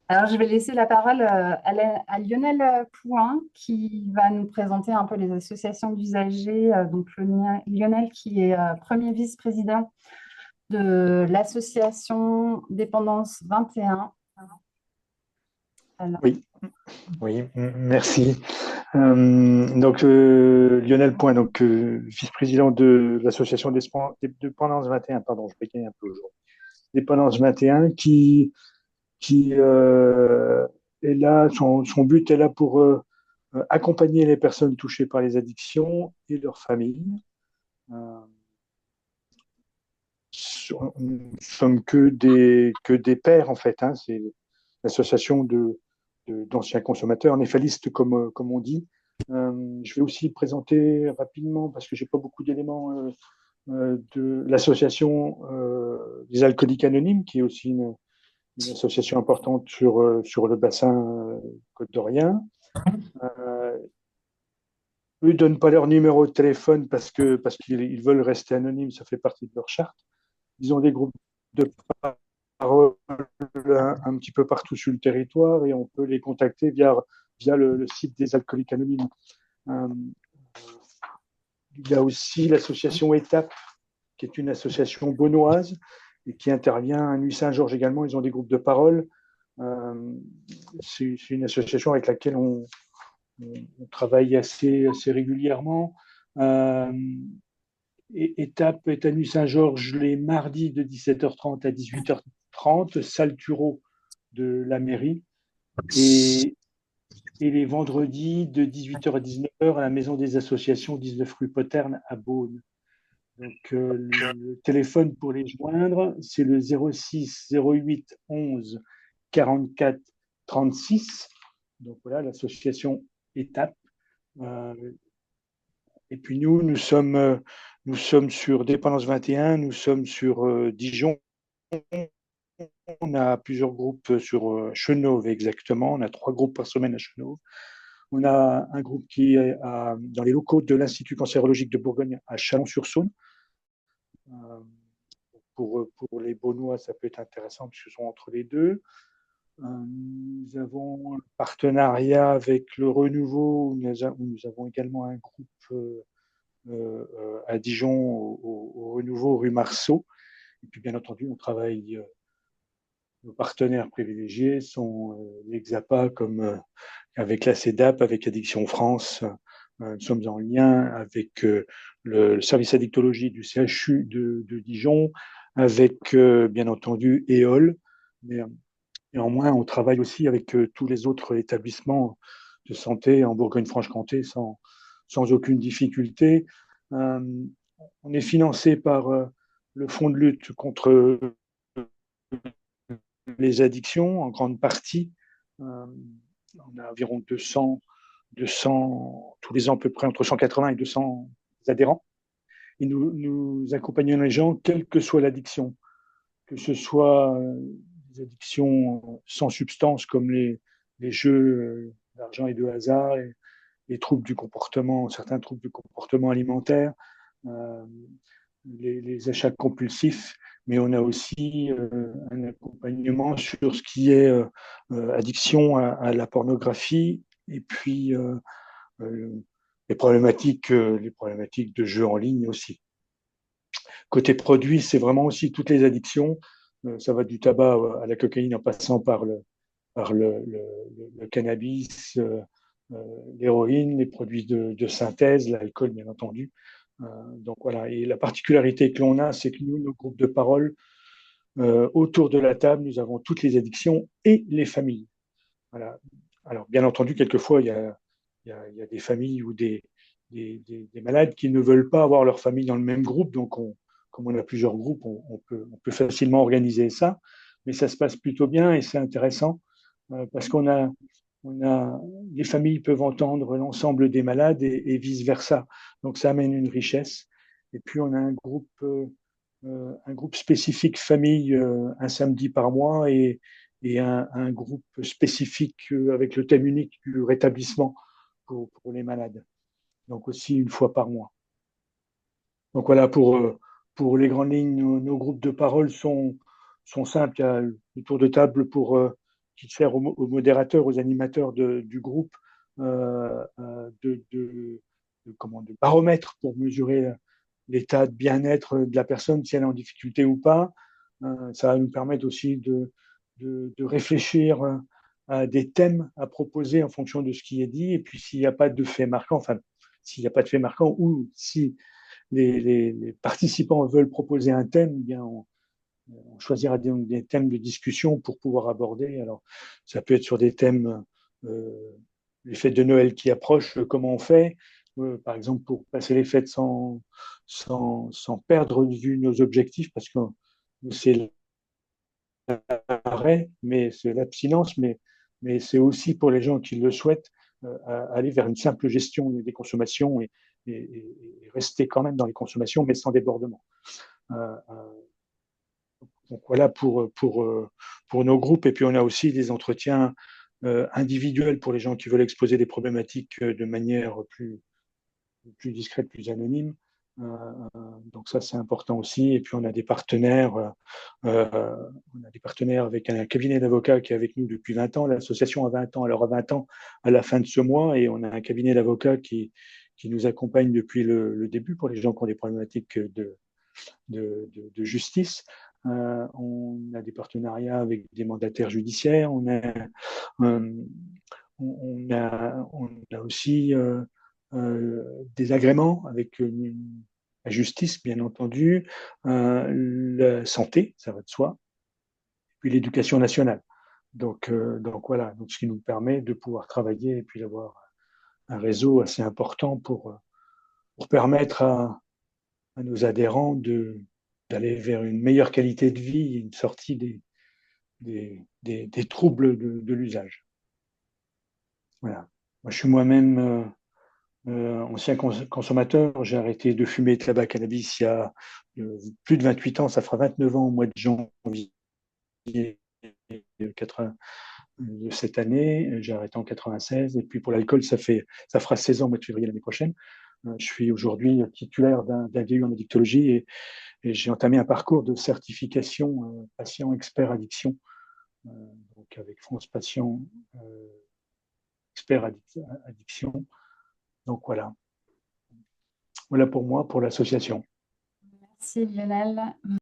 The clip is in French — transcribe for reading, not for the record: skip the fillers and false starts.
Alors, je vais laisser la parole à Lionel Pouin qui va nous présenter un peu les associations d'usagers. Donc, Lionel qui est premier vice-président de l'association Dépendance 21. Alors, Oui, oui, merci. Lionel Point, vice-président de l'association Dépendance 21, pardon, je bégaye un peu aujourd'hui. Dépendance 21, qui est là, son but est là pour accompagner les personnes touchées par les addictions et leurs familles. Euh, nous ne sommes que des pairs, en fait, hein, c'est l'association d'anciens consommateurs, népalistes, comme on dit. Je vais aussi présenter rapidement, parce que je n'ai pas beaucoup d'éléments, de l'association des alcooliques anonymes, qui est aussi une association importante sur le bassin côte-d'Orient. Euh, Eux ne donnent pas leur numéro de téléphone parce qu'ils veulent rester anonymes, ça fait partie de leur charte. Ils ont des groupes de parole un petit peu partout sur le territoire et on peut les contacter via le site des alcooliques anonymes. Euh, il y a aussi l'association Étape, qui est une association beaunoise et qui intervient à Nuit-Saint-Georges également. Ils ont des groupes de parole. Euh, c'est une association avec laquelle on travaille assez régulièrement. Euh, Étape est à Nuit-Saint-Georges les mardis de 17h30 à 18h30, salle Tureau de la mairie, et, et les vendredis de 18h à 19h à la Maison des Associations, 19 rue Poterne à Beaune. Le téléphone pour les joindre, c'est le 06 08 11 44 36. Donc voilà, l'association Étape. Euh, et puis nous sommes sur Dépendance 21, nous sommes sur Dijon. On a plusieurs groupes sur Chenauve exactement. On a 3 groupes par semaine à Chenauve. On a un groupe qui est dans les locaux de l'Institut cancérologique de Bourgogne à Chalon-sur-Saône. Euh, pour les Beaunois, ça peut être intéressant puisqu'ils sont entre les deux. Nous avons un partenariat avec le Renouveau, où nous avons également un groupe à Dijon, au Renouveau, rue Marceau. Et puis, bien entendu, on travaille, nos partenaires privilégiés sont l'Exapa, comme avec la CEDAP, avec Addiction France. Nous sommes en lien avec le service addictologie du CHU de Dijon, avec, bien entendu, EOL. Mais néanmoins, on travaille aussi avec tous les autres établissements de santé en Bourgogne-Franche-Comté sans aucune difficulté. Euh, on est financé par le Fonds de lutte contre les addictions en grande partie. On a environ 200, tous les ans à peu près entre 180 et 200 adhérents. Et nous accompagnons les gens, quelle que soit l'addiction, que ce soit des addictions sans substance comme les jeux d'argent et de hasard, et les troubles du comportement, certains troubles du comportement alimentaire, euh, les achats compulsifs, mais on a aussi un accompagnement sur ce qui est addiction à la pornographie et puis euh, les problématiques de jeux en ligne aussi. Côté produit, c'est vraiment aussi toutes les addictions. Ça va du tabac à la cocaïne en passant par le cannabis, euh, l'héroïne, les produits de synthèse, l'alcool, bien entendu. Donc voilà. Et la particularité que l'on a, c'est que nous, nos groupes de parole, autour de la table, nous avons toutes les addictions et les familles. Voilà. Alors, bien entendu, quelquefois, il y a des familles ou des malades qui ne veulent pas avoir leur famille dans le même groupe. Donc, comme on a plusieurs groupes, on peut facilement organiser ça. Mais ça se passe plutôt bien et c'est intéressant parce les familles peuvent entendre l'ensemble des malades et vice-versa. Donc, ça amène une richesse. Et puis, on a un groupe spécifique famille un samedi par mois et un groupe spécifique avec le thème unique du rétablissement pour les malades. Donc aussi une fois par mois. Donc voilà, pour les grandes lignes, nos groupes de parole sont simples. Il y a le tour de table pour qui sert aux modérateurs, aux animateurs du groupe, de baromètre pour mesurer l'état de bien-être de la personne, si elle est en difficulté ou pas. Ça va nous permettre aussi de réfléchir à des thèmes à proposer en fonction de ce qui est dit. Et puis, s'il n'y a pas de fait marquant, enfin, s'il n'y a pas de fait marquant, ou si les participants veulent proposer un thème, eh bien, on choisira des thèmes de discussion pour pouvoir aborder. Alors, ça peut être sur des thèmes, les fêtes de Noël qui approchent, comment on fait, par exemple, pour passer les fêtes sans perdre de vue nos objectifs, parce que c'est l'arrêt, mais c'est l'abstinence, mais c'est aussi pour les gens qui le souhaitent, aller vers une simple gestion des consommations et rester quand même dans les consommations, mais sans débordement. Euh, donc voilà pour nos groupes. Et puis on a aussi des entretiens individuels pour les gens qui veulent exposer des problématiques de manière plus discrète, plus anonyme. Donc ça, c'est important aussi. Et puis on a des partenaires, avec un cabinet d'avocats qui est avec nous depuis 20 ans. L'association a 20 ans, elle aura 20 ans à la fin de ce mois. Et on a un cabinet d'avocats qui nous accompagne depuis le début pour les gens qui ont des problématiques de justice. On a des partenariats avec des mandataires judiciaires. Euh, on a aussi des agréments avec la justice, bien entendu, la santé, ça va de soi, puis l'éducation nationale. Donc voilà, donc ce qui nous permet de pouvoir travailler et puis d'avoir un réseau assez important pour permettre à nos adhérents d'aller vers une meilleure qualité de vie et une sortie des troubles de l'usage. Voilà. Moi, je suis moi-même ancien consommateur. J'ai arrêté de fumer de tabac cannabis il y a plus de 28 ans. Ça fera 29 ans au mois de janvier 80, de cette année. J'ai arrêté en 96. Et puis pour l'alcool, ça fera 16 ans au mois de février l'année prochaine. Je suis aujourd'hui titulaire d'un DU en addictologie et j'ai entamé un parcours de certification patient expert addiction, euh, donc avec France Patient expert addiction. Donc voilà pour moi, pour l'association. Merci Lionel.